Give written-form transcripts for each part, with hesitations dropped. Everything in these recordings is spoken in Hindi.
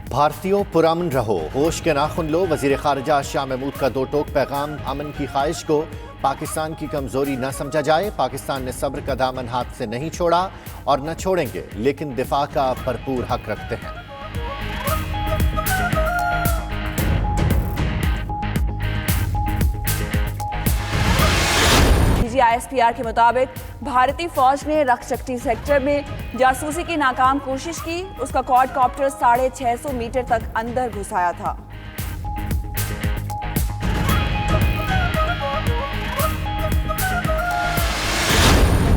भारतीयों पुरअमन रहो, होश के नाखुन लो। वजीर खारजा शाह महमूद का दो टोक पैगाम। अमन की ख्वाहिश को पाकिस्तान की कमजोरी न समझा जाए। पाकिस्तान ने सब्र का दामन हाथ से नहीं छोड़ा और न छोड़ेंगे, लेकिन दिफा का भरपूर हक रखते हैं। ISPR के मुताबिक भारतीय फौज ने रक्षकटी सेक्टर में जासूसी की नाकाम कोशिश की। उसका क्वाडकॉप्टर 650 मीटर तक अंदर घुस आया था।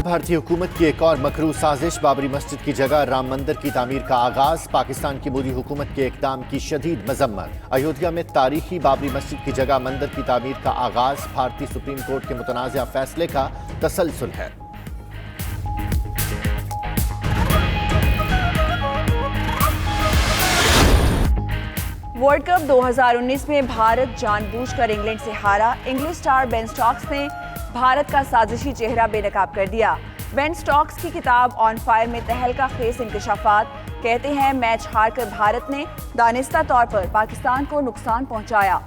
भारतीय हुकूमत की एक और मकरू साजिश। बाबरी मस्जिद की जगह राम मंदिर की तामीर का आगाज। पाकिस्तान की मोदी हुकूमत के इकदाम की शदीद मजम्मत। अयोध्या में तारीखी बाबरी मस्जिद की जगह मंदिर की तामीर का आगाज भारतीय सुप्रीम कोर्ट के मुतनाज़ा फैसले का तसलसल है। वर्ल्ड कप 2019 में भारत जानबूझकर इंग्लैंड से हारा। इंग्लिश स्टार बेन स्टोक्स ने भारत का साजिशी चेहरा बेनकाब कर दिया। बेन स्टोक्स की किताब ऑन फायर में तहलका खेज इंकशाफात कहते हैं, मैच हारकर भारत ने दानिस्ता तौर पर पाकिस्तान को नुकसान पहुंचाया।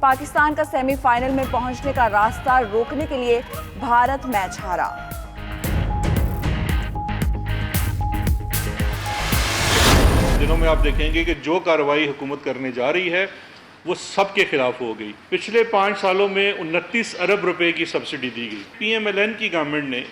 पाकिस्तान का सेमीफाइनल में पहुंचने का रास्ता रोकने के लिए भारत मैच हारा। दिनों में आप देखेंगे कि जो कार्रवाई हुकूमत करने जा रही है वो सबके खिलाफ हो गई। पिछले 5 सालों में 29 अरब रुपए की सब्सिडी दी गई। PMLN की गवर्नमेंट ने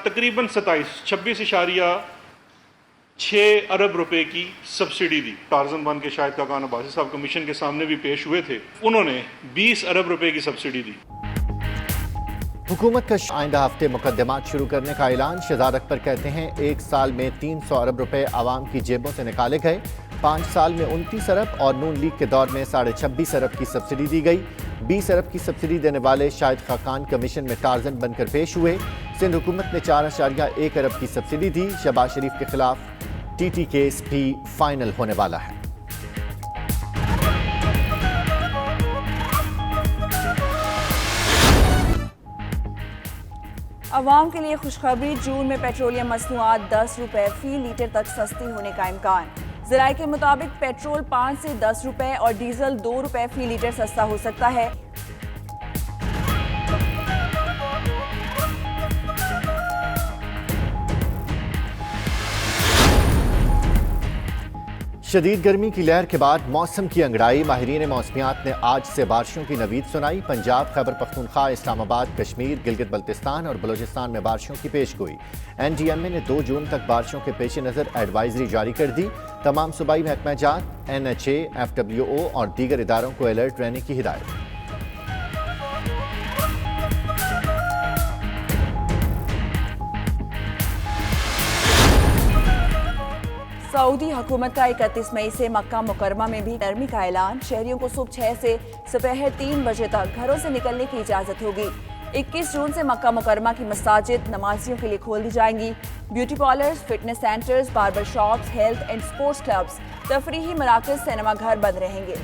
तकरीबन 26.6 अरब रुपए की सब्सिडी दी। टार्जन बन के शाहिद खाकान अब्बासी साहब कमीशन के सामने भी पेश हुए थे, उन्होंने 20 अरब रुपए की सब्सिडी दी। हुकूमत का आइंदा हफ्ते मुकदमात शुरू करने का ऐलान। शहजाद अख्तर कहते हैं 1 साल में 300 अरब रुपए आवाम की जेबों से निकाले गए। 5 साल में 29 अरब और नून लीग के दौर में 26.5 अरब की सब्सिडी दी गई। 20 अरब की सब्सिडी देने वाले शाहिद खाकान कमीशन में टार्जन बनकर पेश हुए। सिंध हुकूमत ने 4.1 अरब की सब्सिडी दी। शहबाज शरीफ के खिलाफ TT केस भी फाइनल होने वाला है। अवाम के लिए खुशखबरी। जून में पेट्रोलियम मसनूआत 10 रुपए फी लीटर तक सस्ती होने का इम्कान। ज़राए के मुताबिक पेट्रोल 5 से 10 रुपए और डीजल 2 रुपए फी लीटर सस्ता हो सकता है। शदीद गर्मी की लहर के बाद मौसम की अंगड़ाई। माहिरीन मौसमियात ने आज से बारिशों की नवीद सुनाई। पंजाब, खैबर पख्तूनख्वा, इस्लामाबाद, कश्मीर, गिलगित बल्तिस्तान और बलोचिस्तान में बारिशों की पेशगोई। NDMA ने 2 जून तक बारिशों के पेश नज़र एडवाइजरी जारी कर दी। तमाम सूबाई महकमा जात, NHA, FWO और दीगर इदारों को अलर्ट रहने की हिदायत। सऊदी हुकूमत का 31 मई से मक्का मुकरमा में भी नरमी का ऐलान। शहरियों को सुबह 6 से दोपहर 3 बजे तक घरों से निकलने की इजाज़त होगी। 21 जून से मक्का मुकरमा की मसाजिद नमाजियों के लिए खोल दी जाएंगी। Beauty parlours, fitness centres, barber shops, health and sports clubs, तफरीही मराकज़, सिनेमा घर बंद रहेंगे।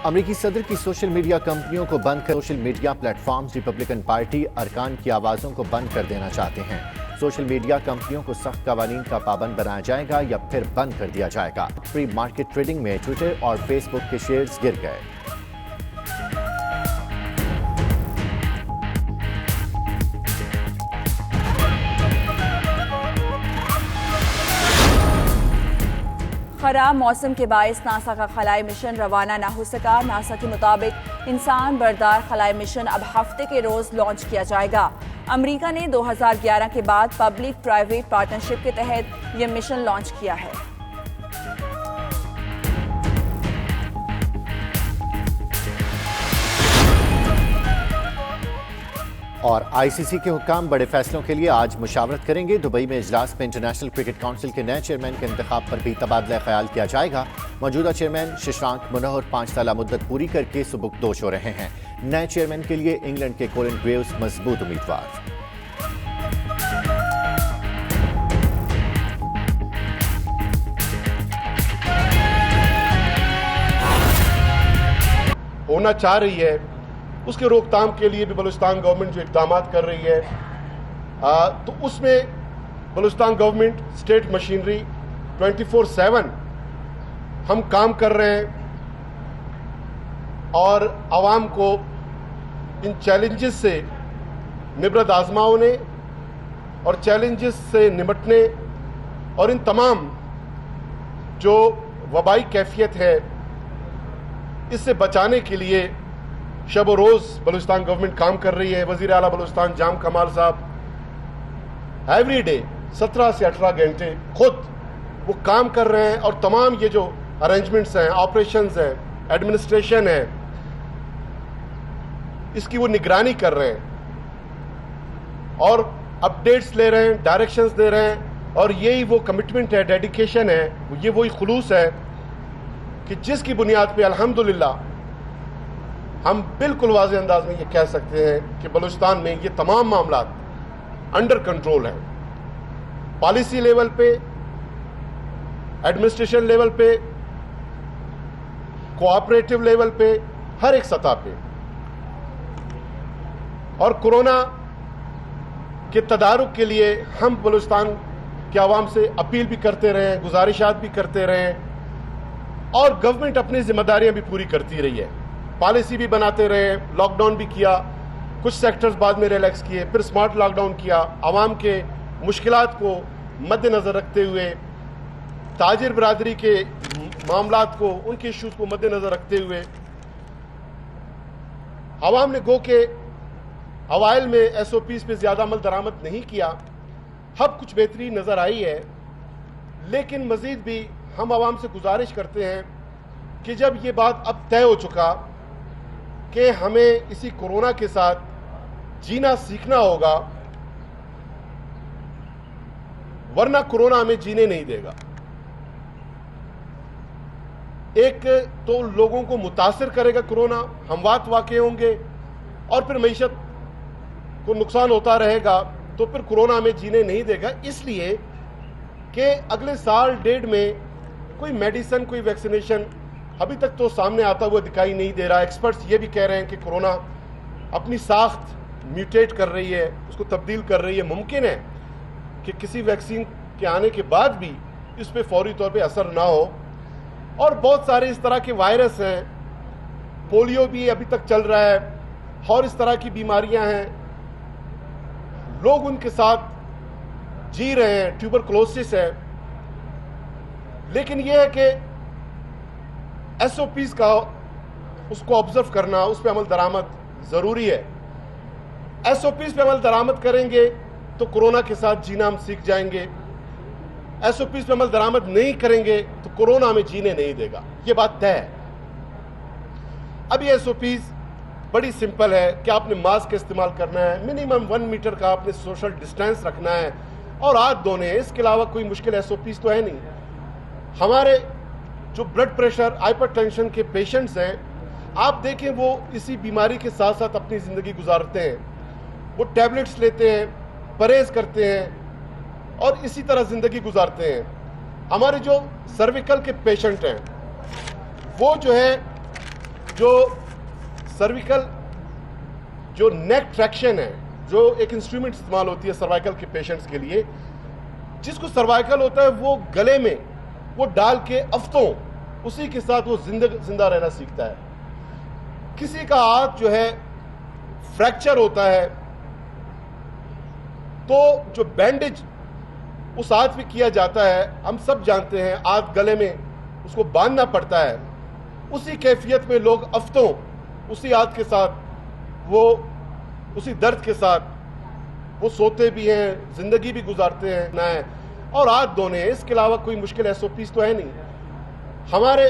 अमरीकी सदर की सोशल मीडिया कंपनियों को बंद कर social media platforms Republican party अरकान की आवाज़ों को बंद कर देना चाहते हैं। सोशल मीडिया कंपनियों को सख्त कवानीन का पाबंद बनाया जाएगा या फिर बंद कर दिया जाएगा। प्री मार्केट ट्रेडिंग में ट्विटर और फेसबुक के शेयर्स गिर गए। खराब मौसम के बायस नासा का खलाई मिशन रवाना ना हो सका। नासा के मुताबिक इंसान बरदार खलाई मिशन अब हफ्ते के रोज लॉन्च किया जाएगा। अमेरिका ने 2011 के बाद पब्लिक प्राइवेट पार्टनरशिप के तहत यह मिशन लॉन्च किया है। और ICC के हुक्काम बड़े फैसलों के लिए आज मुशावरत करेंगे। दुबई में इजलास में इंटरनेशनल क्रिकेट काउंसिल के नए चेयरमैन के इंतखाब पर भी तबादला ख्याल किया जाएगा। मौजूदा चेयरमैन शशांक मनोहर 5 साल मुद्दत पूरी करके सुबुकदोश हो रहे हैं। नए चेयरमैन के लिए इंग्लैंड के कोलिन ग्रेव्स मजबूत उम्मीदवार। होना चाह रही है, उसके रोकथाम के लिए भी बलूचिस्तान गवर्नमेंट जो इकदाम कर रही है, तो उसमें बलूचिस्तान गवर्नमेंट, स्टेट मशीनरी 24/7 हम काम कर रहे हैं और आवाम को इन चैलेंजेस से निबरत आजमाने और चैलेंजेस से निपटने और इन तमाम जो वबाई कैफियत है इससे बचाने के लिए शब व रोज़ बलूचिस्तान गवर्नमेंट काम कर रही है। वज़ीर आला बलूचिस्तान जाम कमाल साहब एवरी डे 17 से 18 घंटे खुद वो काम कर रहे हैं और तमाम ये जो अरेंजमेंट्स हैं, ऑपरेशंस हैं, एडमिनिस्ट्रेशन है, इसकी वो निगरानी कर रहे हैं और अपडेट्स ले रहे हैं, डायरेक्शंस दे रहे हैं। और यही वो कमिटमेंट है, डेडिकेशन है, ये वही खुलूस है कि जिसकी बुनियाद पे अल्हम्दुलिल्लाह हम बिल्कुल वाज़ेह अंदाज में ये कह सकते हैं कि बलूचिस्तान में ये तमाम मामला अंडर कंट्रोल हैं। पॉलिसी लेवल पे, एडमिनिस्ट्रेशन लेवल पे, कोऑपरेटिव लेवल पे, हर एक सतह पे। और कोरोना के तदारुक के लिए हम बलूचिस्तान के आवाम से अपील भी करते रहे हैं, गुजारिशात भी करते रहे हैं और गवर्नमेंट अपनी जिम्मेदारियां भी पूरी करती रही है। पॉलिसी भी बनाते रहे, लॉकडाउन भी किया, कुछ सेक्टर्स बाद में रिलैक्स किए, फिर स्मार्ट लॉकडाउन किया। आवाम के मुश्किलात को मद्देनज़र रखते हुए, ताजिर बरादरी के मामलात को, उनके इश्यूज़ को मद्देनज़र रखते हुए आवाम ने गो के अवाइल में SOPs पे ज़्यादा अमल दरामद नहीं किया। अब कुछ बेहतरी नज़र आई है, लेकिन मज़ीद भी हम आवाम से गुजारिश करते हैं कि जब ये बात अब तय हो चुका कि हमें इसी कोरोना के साथ जीना सीखना होगा, वरना कोरोना हमें जीने नहीं देगा। एक तो लोगों को मुतासिर करेगा कोरोना, हमवात वाक़े होंगे और फिर मईशत को नुकसान होता रहेगा, तो फिर कोरोना हमें जीने नहीं देगा। इसलिए कि अगले साल डेढ़ में कोई मेडिसिन, कोई वैक्सीनेशन अभी तक तो सामने आता हुआ दिखाई नहीं दे रहा। एक्सपर्ट्स ये भी कह रहे हैं कि कोरोना अपनी साख्त म्यूटेट कर रही है, उसको तब्दील कर रही है। मुमकिन है कि किसी वैक्सीन के आने के बाद भी इस पर फौरी तौर पे असर ना हो। और बहुत सारे इस तरह के वायरस हैं, पोलियो भी अभी तक चल रहा है और इस तरह की बीमारियां हैं, लोग उनके साथ जी रहे हैं, ट्यूबरकुलोसिस है। लेकिन यह है कि SOPs का उसको ऑब्जर्व करना, उस पर अमल दरामद ज़रूरी है। SOPs पे अमल दरामद करेंगे तो कोरोना के साथ जीना हम सीख जाएंगे। SOPs पे अमल दरामद नहीं करेंगे तो कोरोना हमें जीने नहीं देगा, ये बात तय है। अब ये SOPs बड़ी सिंपल है कि आपने मास्क का इस्तेमाल करना है, मिनिमम 1 मीटर का आपने सोशल डिस्टेंस रखना है और हाथ धोने हैं। इसके अलावा कोई मुश्किल SOPs तो है नहीं। हमारे जो ब्लड प्रेशर, हाइपरटेंशन के पेशेंट्स हैं, आप देखें वो इसी बीमारी के साथ साथ अपनी ज़िंदगी गुजारते हैं। वो टैबलेट्स लेते हैं, परहेज़ करते हैं और इसी तरह ज़िंदगी गुजारते हैं। हमारे जो सर्विकल के पेशेंट हैं, वो जो है, जो सर्विकल जो नेक ट्रैक्शन है, जो एक इंस्ट्रूमेंट इस्तेमाल होती है सर्वाइकल के पेशेंट्स के लिए, जिसको सर्वाइकल होता है वो गले में वो डाल के हफ्तों उसी के साथ वो जिंदा रहना सीखता है। किसी का हाथ जो है फ्रैक्चर होता है तो जो बैंडेज उस हाथ पे किया जाता है, हम सब जानते हैं, हाथ गले में उसको बांधना पड़ता है। उसी कैफियत में लोग हफ्तों उसी हाथ के साथ, वो उसी दर्द के साथ वो सोते भी हैं, जिंदगी भी गुजारते हैं ना है और हाथ धोने हैं। इसके अलावा कोई मुश्किल SOPs तो है नहीं। हमारे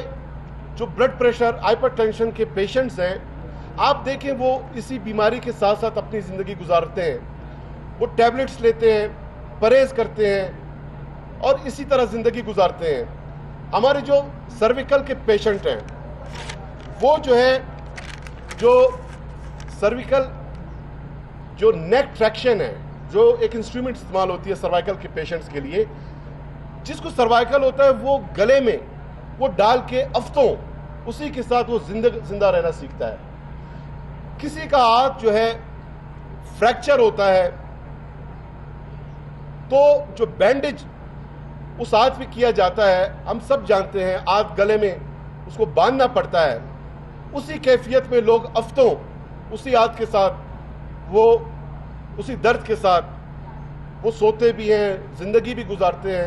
जो ब्लड प्रेशर, हाइपरटेंशन के पेशेंट्स हैं, आप देखें वो इसी बीमारी के साथ साथ अपनी ज़िंदगी गुजारते हैं। वो टैबलेट्स लेते हैं, परहेज़ करते हैं और इसी तरह ज़िंदगी गुजारते हैं। हमारे जो सर्विकल के पेशेंट हैं, वो जो है, जो सर्विकल जो नेक ट्रैक्शन है, जो एक इंस्ट्रूमेंट इस्तेमाल होती है सर्वाइकल के पेशेंट्स के लिए, जिसको सर्वाइकल होता है वो गले में वो डाल के हफ्तों उसी के साथ वो जिंदा रहना सीखता है। किसी का हाथ जो है फ्रैक्चर होता है तो जो बैंडेज उस आद पे किया जाता है, हम सब जानते हैं, आद गले में उसको बांधना पड़ता है। उसी कैफियत में लोग हफ्तों उसी आद के साथ, वो उसी दर्द के साथ वो सोते भी हैं, जिंदगी भी गुजारते हैं।